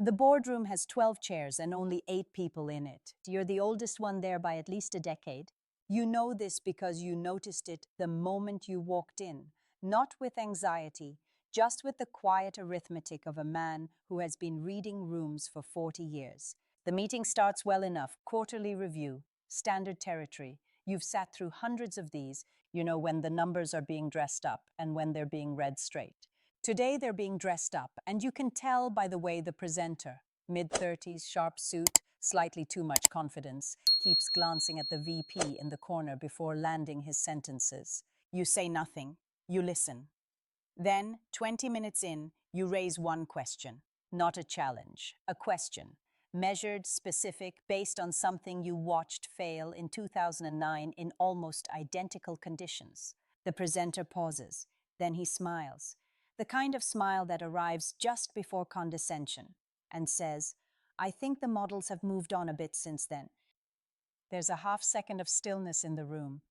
The boardroom has 12 chairs and only 8 people in it. You're the oldest one there by at least a decade. You know this because you noticed it the moment you walked in, not with anxiety, just with the quiet arithmetic of a man who has been reading rooms for 40 years. The meeting starts well enough, quarterly review, standard territory. You've sat through hundreds of these, you know when the numbers are being dressed up and when they're being read straight. Today they're being dressed up, and you can tell by the way the presenter, mid-30s, sharp suit, slightly too much confidence, keeps glancing at the VP in the corner before landing his sentences. You say nothing, you listen. Then, 20 minutes in, you raise one question, not a challenge, a question, measured, specific, based on something you watched fail in 2009 in almost identical conditions. The presenter pauses, then he smiles, the kind of smile that arrives just before condescension, and says, "I think the models have moved on a bit since then." There's a half second of stillness in the room.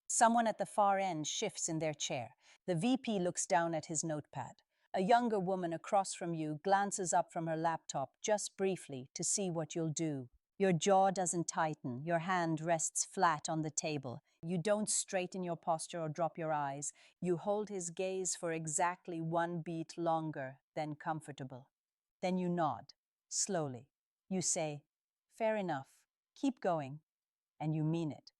Someone at the far end shifts in their chair. The VP looks down at his notepad. A younger woman across from you glances up from her laptop just briefly to see what you'll do. Your jaw doesn't tighten. Your hand rests flat on the table. You don't straighten your posture or drop your eyes. You hold his gaze for exactly one beat longer than comfortable. Then you nod, slowly. You say, "Fair enough. Keep going." And you mean it.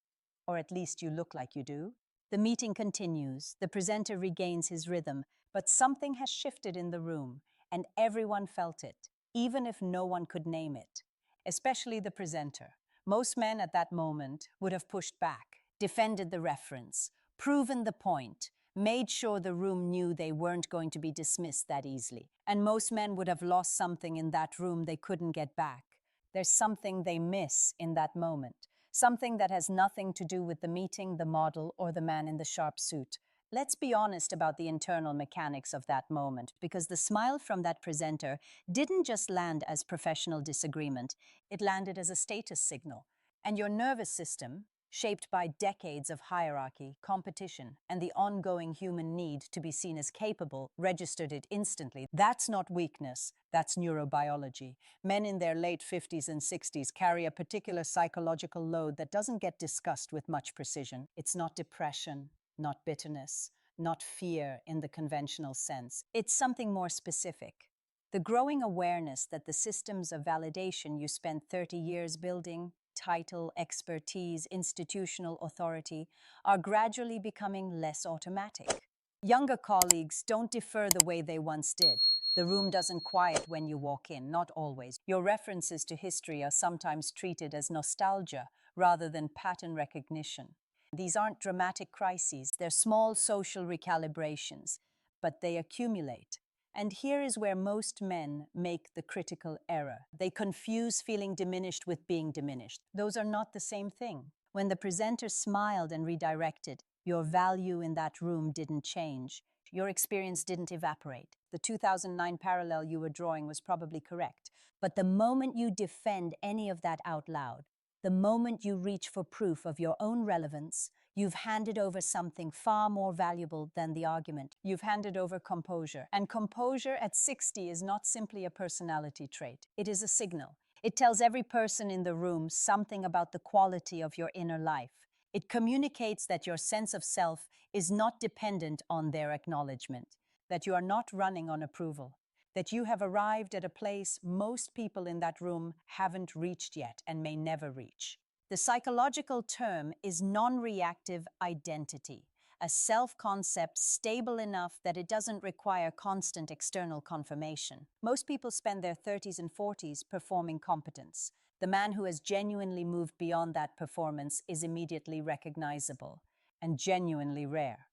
Or at least you look like you do. The meeting continues. The presenter regains his rhythm, but something has shifted in the room, and everyone felt it, even if no one could name it. Especially the presenter. Most men at that moment would have pushed back, defended the reference, proven the point, made sure the room knew they weren't going to be dismissed that easily. And most men would have lost something in that room they couldn't get back. There's something they miss in that moment. Something that has nothing to do with the meeting, the model, or the man in the sharp suit. Let's be honest about the internal mechanics of that moment, because the smile from that presenter didn't just land as professional disagreement, it landed as a status signal. And your nervous system, shaped by decades of hierarchy, competition, and the ongoing human need to be seen as capable, registered it instantly. That's not weakness, that's neurobiology. Men in their late 50s and 60s carry a particular psychological load that doesn't get discussed with much precision. It's not depression, not bitterness, not fear in the conventional sense. It's something more specific. The growing awareness that the systems of validation you spent 30 years building, title, expertise, institutional authority, are gradually becoming less automatic. Younger colleagues don't defer the way they once did. The room doesn't quiet when you walk in, not always. Your references to history are sometimes treated as nostalgia rather than pattern recognition. These aren't dramatic crises, they're small social recalibrations, but they accumulate. And here is where most men make the critical error. They confuse feeling diminished with being diminished. Those are not the same thing. When the presenter smiled and redirected, your value in that room didn't change. Your experience didn't evaporate. The 2009 parallel you were drawing was probably correct. But the moment you defend any of that out loud, the moment you reach for proof of your own relevance, you've handed over something far more valuable than the argument. You've handed over composure. And composure at 60 is not simply a personality trait. It is a signal. It tells every person in the room something about the quality of your inner life. It communicates that your sense of self is not dependent on their acknowledgement, that you are not running on approval, that you have arrived at a place most people in that room haven't reached yet and may never reach. The psychological term is non-reactive identity, a self-concept stable enough that it doesn't require constant external confirmation. Most people spend their 30s and 40s performing competence. The man who has genuinely moved beyond that performance is immediately recognizable and genuinely rare.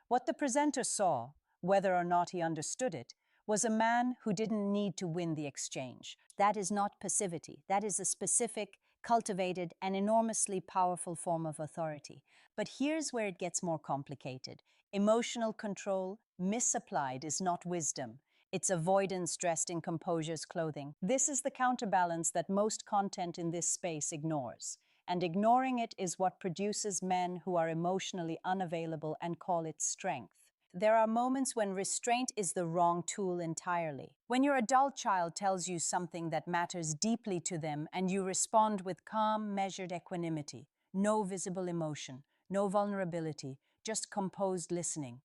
What the presenter saw, whether or not he understood it, was a man who didn't need to win the exchange. That is not passivity. That is a specific, cultivated, and enormously powerful form of authority. But here's where it gets more complicated. Emotional control, misapplied, is not wisdom. It's avoidance dressed in composure's clothing. This is the counterbalance that most content in this space ignores. And ignoring it is what produces men who are emotionally unavailable and call it strength. There are moments when restraint is the wrong tool entirely. When your adult child tells you something that matters deeply to them and you respond with calm, measured equanimity, no visible emotion, no vulnerability, just composed listening.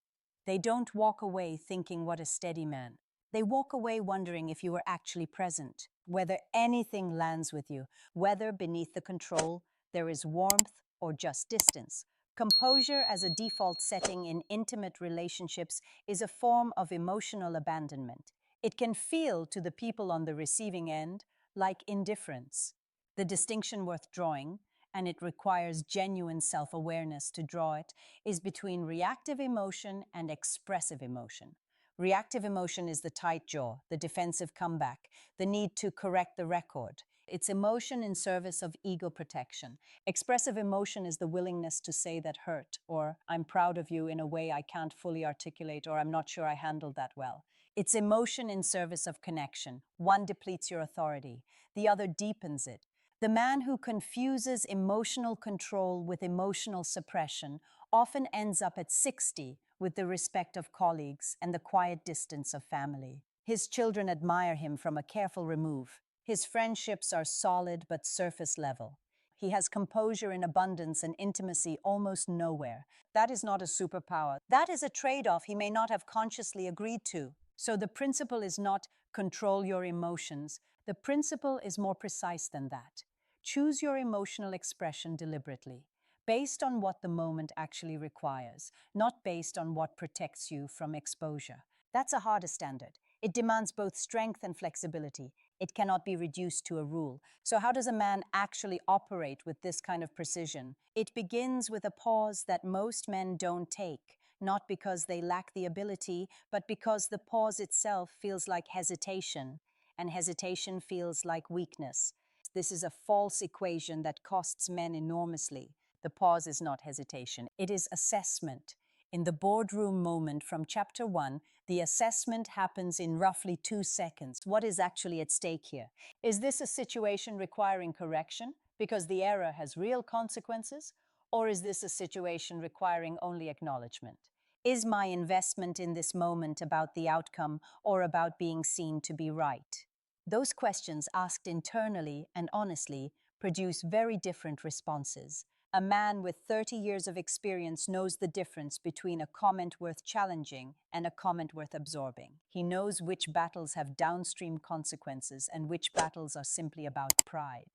They don't walk away thinking, what a steady man. They walk away wondering if you were actually present, whether anything lands with you, whether beneath the control there is warmth or just distance. Composure as a default setting in intimate relationships is a form of emotional abandonment. It can feel to the people on the receiving end like indifference. The distinction worth drawing, and it requires genuine self-awareness to draw it, is between reactive emotion and expressive emotion. Reactive emotion is the tight jaw, the defensive comeback, the need to correct the record. It's emotion in service of ego protection. Expressive emotion is the willingness to say that hurt, or I'm proud of you in a way I can't fully articulate, or I'm not sure I handled that well. It's emotion in service of connection. One depletes your authority, the other deepens it. The man who confuses emotional control with emotional suppression often ends up at 60 with the respect of colleagues and the quiet distance of family. His children admire him from a careful remove. His friendships are solid but surface level. He has composure in abundance and intimacy almost nowhere. That is not a superpower. That is a trade-off he may not have consciously agreed to. So the principle is not control your emotions. The principle is more precise than that. Choose your emotional expression deliberately, based on what the moment actually requires, not based on what protects you from exposure. That's a harder standard. It demands both strength and flexibility. It cannot be reduced to a rule. So how does a man actually operate with this kind of precision? It begins with a pause that most men don't take, not because they lack the ability, but because the pause itself feels like hesitation, and hesitation feels like weakness. This is a false equation that costs men enormously. The pause is not hesitation, it is assessment. In the boardroom moment from chapter 1, the assessment happens in roughly 2 seconds. What is actually at stake here? Is this a situation requiring correction because the error has real consequences? Or is this a situation requiring only acknowledgement? Is my investment in this moment about the outcome or about being seen to be right? Those questions asked internally and honestly produce very different responses. A man with 30 years of experience knows the difference between a comment worth challenging and a comment worth absorbing. He knows which battles have downstream consequences and which battles are simply about pride.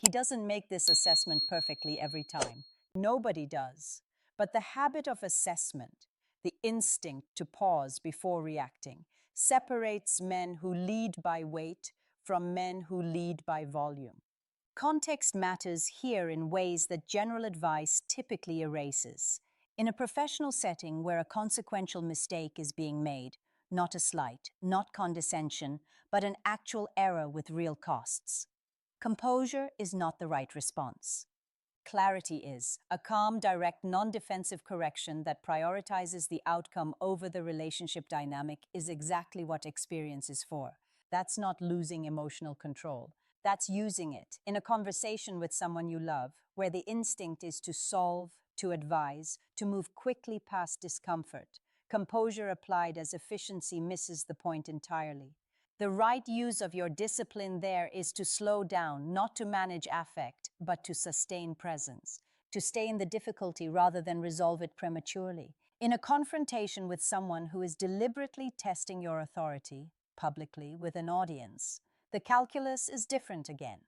He doesn't make this assessment perfectly every time. Nobody does. But the habit of assessment, the instinct to pause before reacting, separates men who lead by weight from men who lead by volume. Context matters here in ways that general advice typically erases. In a professional setting where a consequential mistake is being made, not a slight, not condescension, but an actual error with real costs, composure is not the right response. Clarity is a calm, direct, non-defensive correction that prioritizes the outcome over the relationship dynamic is exactly what experience is for. That's not losing emotional control. That's using it in a conversation with someone you love, where the instinct is to solve, to advise, to move quickly past discomfort. Composure applied as efficiency misses the point entirely. The right use of your discipline there is to slow down, not to manage affect, but to sustain presence, to stay in the difficulty rather than resolve it prematurely. In a confrontation with someone who is deliberately testing your authority, publicly with an audience, the calculus is different again.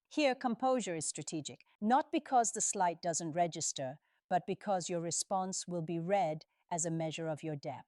Here, composure is strategic, not because the slight doesn't register, but because your response will be read as a measure of your depth.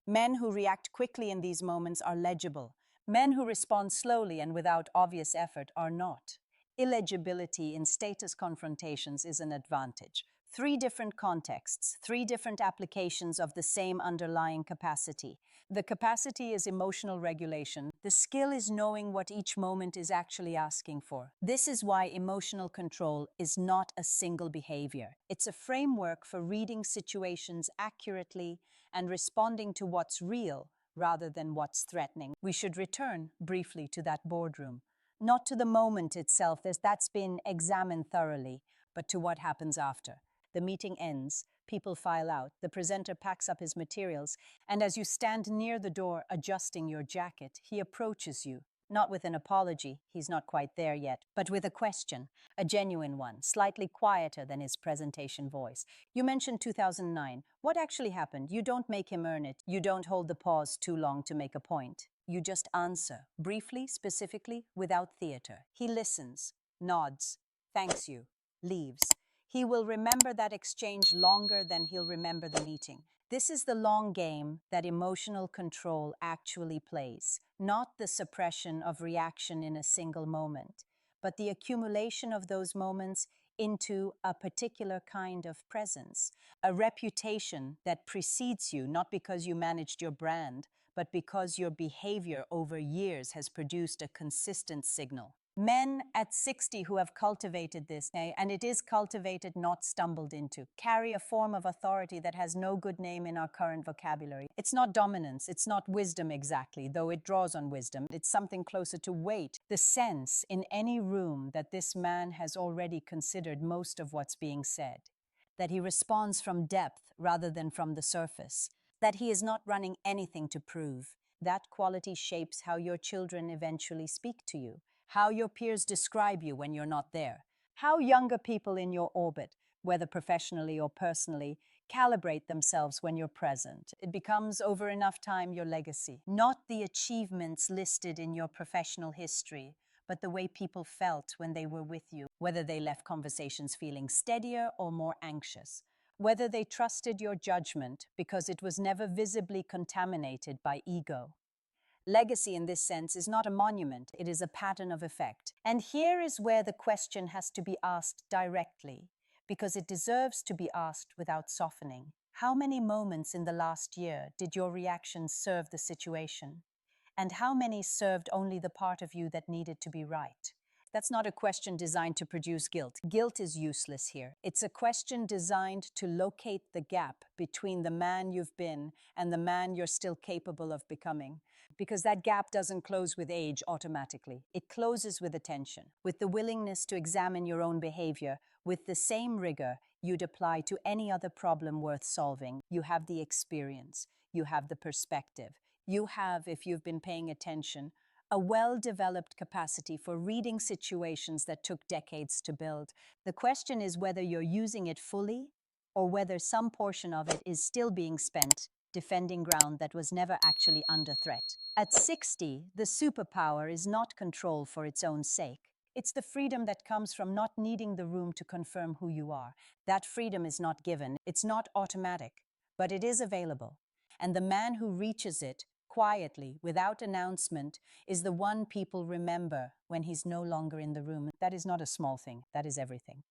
Men who react quickly in these moments are legible. Men who respond slowly and without obvious effort are not. Illegibility in status confrontations is an advantage. 3 different contexts, 3 different applications of the same underlying capacity. The capacity is emotional regulation. The skill is knowing what each moment is actually asking for. This is why emotional control is not a single behavior. It's a framework for reading situations accurately and responding to what's real rather than what's threatening. We should return briefly to that boardroom. Not to the moment itself, as that's been examined thoroughly, but to what happens after. The meeting ends, people file out, the presenter packs up his materials, and as you stand near the door adjusting your jacket, he approaches you. Not with an apology, he's not quite there yet, but with a question, a genuine one, slightly quieter than his presentation voice. You mentioned 2009. What actually happened? You don't make him earn it. You don't hold the pause too long to make a point. You just answer, briefly, specifically, without theater. He listens, nods, thanks you, leaves. He will remember that exchange longer than he'll remember the meeting. This is the long game that emotional control actually plays, not the suppression of reaction in a single moment, but the accumulation of those moments into a particular kind of presence, a reputation that precedes you, not because you managed your brand, but because your behavior over years has produced a consistent signal. Men at 60 who have cultivated this, and it is cultivated, not stumbled into, carry a form of authority that has no good name in our current vocabulary. It's not dominance, it's not wisdom exactly, though it draws on wisdom. It's something closer to weight, the sense in any room that this man has already considered most of what's being said, that he responds from depth rather than from the surface, that he is not running anything to prove. That quality shapes how your children eventually speak to you, how your peers describe you when you're not there, how younger people in your orbit, whether professionally or personally, calibrate themselves when you're present. It becomes over enough time your legacy, not the achievements listed in your professional history, but the way people felt when they were with you, whether they left conversations feeling steadier or more anxious, whether they trusted your judgment because it was never visibly contaminated by ego. Legacy in this sense is not a monument, it is a pattern of effect. And here is where the question has to be asked directly, because it deserves to be asked without softening. How many moments in the last year did your reactions serve the situation? And how many served only the part of you that needed to be right? That's not a question designed to produce guilt. Guilt is useless here. It's a question designed to locate the gap between the man you've been and the man you're still capable of becoming. Because that gap doesn't close with age automatically. It closes with attention, with the willingness to examine your own behavior with the same rigor you'd apply to any other problem worth solving. You have the experience, you have the perspective, you have, if you've been paying attention, a well-developed capacity for reading situations that took decades to build. The question is whether you're using it fully or whether some portion of it is still being spent defending ground that was never actually under threat. At 60, the superpower is not control for its own sake. It's the freedom that comes from not needing the room to confirm who you are. That freedom is not given, it's not automatic, but it is available. And the man who reaches it quietly, without announcement, is the one people remember when he's no longer in the room. That is not a small thing, that is everything.